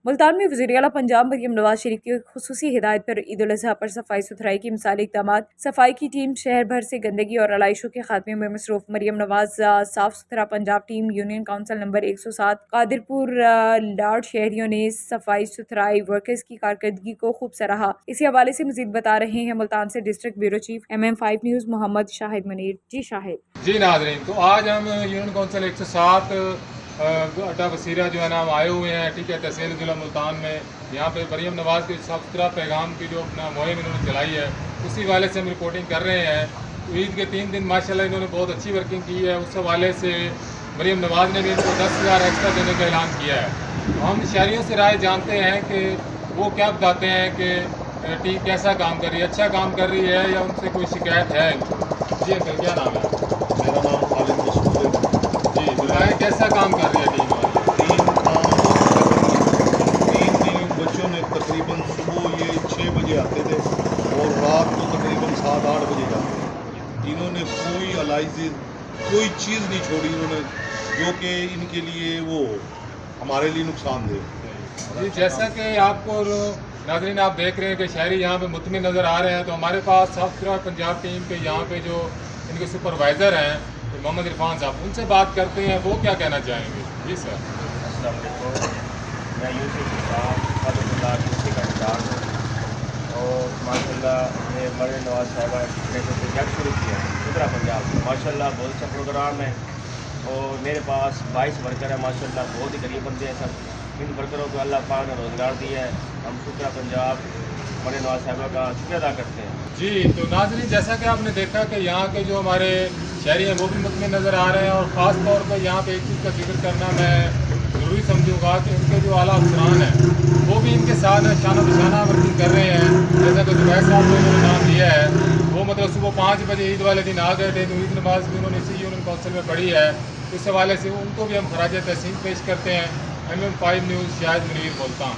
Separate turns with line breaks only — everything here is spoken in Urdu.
ملتان میں وزیر اعلیٰ پنجاب مریم نواز شریف کی خصوصی ہدایت پر عید الاضحیٰ پر صفائی ستھرائی کی مثالی اقدامات۔ صفائی کی ٹیم شہر بھر سے گندگی اور علائشوں کے خاتمے میں مصروف۔ مریم نواز صاف ستھرا Punjab team union council number 107 Qadirpur لاڈ شہریوں نے صفائی ستھرائی ورکرز کی کارکردگی کو خوب سراہا۔ اسی حوالے سے مزید بتا رہے ہیں ملتان سے district bureau chief MM5 news Muhammad Shahid Munir. جی شاہد۔
جی ناظرین، تو آج ہم یونین کونسل 107 اڈا بصیرہ جو ہے نا ہم آئے ہوئے ہیں، ٹھیک ہے، تحصیل ضلع ملتان میں۔ یہاں پہ مریم نواز کے صاف ستھرا پیغام کی جو اپنا مہم انہوں نے چلائی ہے، اسی حوالے سے ہم رپورٹنگ کر رہے ہیں۔ عید کے 3 دن ماشاءاللہ انہوں نے بہت اچھی ورکنگ کی ہے، اس حوالے سے مریم نواز نے بھی ان کو 10,000 ایکسٹرا دینے کا اعلان کیا ہے۔ ہم شہریوں سے رائے جانتے ہیں کہ وہ کیا بتاتے ہیں کہ ٹیم کیسا کام کر رہی ہے، اچھا کام کر رہی ہے یا ان سے کوئی شکایت ہے؟ جی انکل، کیا نام ہے؟
میرا نام خالد مسعود ہے۔
جی بتائیں کیسا کام کر رہی ہے ٹیم؟
تین دن بچوں نے تقریباً صبح یہ 6 بجے آتے تھے اور رات کو تقریباً 7-8 بجے جاتے تھے۔ انہوں نے کوئی الائزز کوئی چیز نہیں چھوڑی انہوں نے، جو کہ ان کے لیے وہ ہمارے لیے نقصان دہ۔
جی جیسا کہ آپ کو ناظرین آپ دیکھ رہے ہیں کہ شہری یہاں پہ مطمئن نظر آ رہے ہیں، تو ہمارے پاس صاف ستھرا پنجاب ٹیم کے یہاں پہ جو ان کے سپروائزر ہیں محمد عرفان صاحب، ان سے بات کرتے ہیں، وہ کیا کہنا چاہیں گے؟ جی سر۔
السلام علیکم، میں یوسف اللہ کسی کا انچارج ہوں اور ماشاء اللہ نے مریم نواز صاحبہ نے جو پروجیکٹ شروع کیا ہے ستھرا پنجاب، ماشاء اللہ بہت اچھا پروگرام ہے اور میرے پاس 22 ورکر ہیں ماشاء اللہ، بہت ہی غریب بندے ہیں سب۔ ان ورکروں کو اللہ پاک نے روزگار دیا ہے، ہم ستھرا پنجاب مریم نواز صاحبہ کا شکریہ ادا کرتے ہیں۔
جی تو ناظرین، جیسا کہ آپ نے دیکھا کہ یہاں کے جو ہمارے شہری ہیں وہ بھی مطمئن نظر آ رہے ہیں، اور خاص طور پہ یہاں پہ ایک چیز کا ذکر کرنا میں ضروری سمجھوں گا کہ ان کے جو اعلیٰ افسران ہیں وہ بھی ان کے ساتھ شانہ بشانہ ورکنگ کر رہے ہیں۔ جیسا کہ زبیر صاحب نے نام دیا ہے، وہ مطلب صبح 5 بجے عید والے دن آ گئے تھے، تو عید نماز بھی انہوں نے اسی یونین کونسل میں پڑھی ہے۔ اس حوالے سے ان کو بھی ہم خراج تحسین پیش کرتے ہیں۔ MM5 نیوز شاہد منیر ملتان۔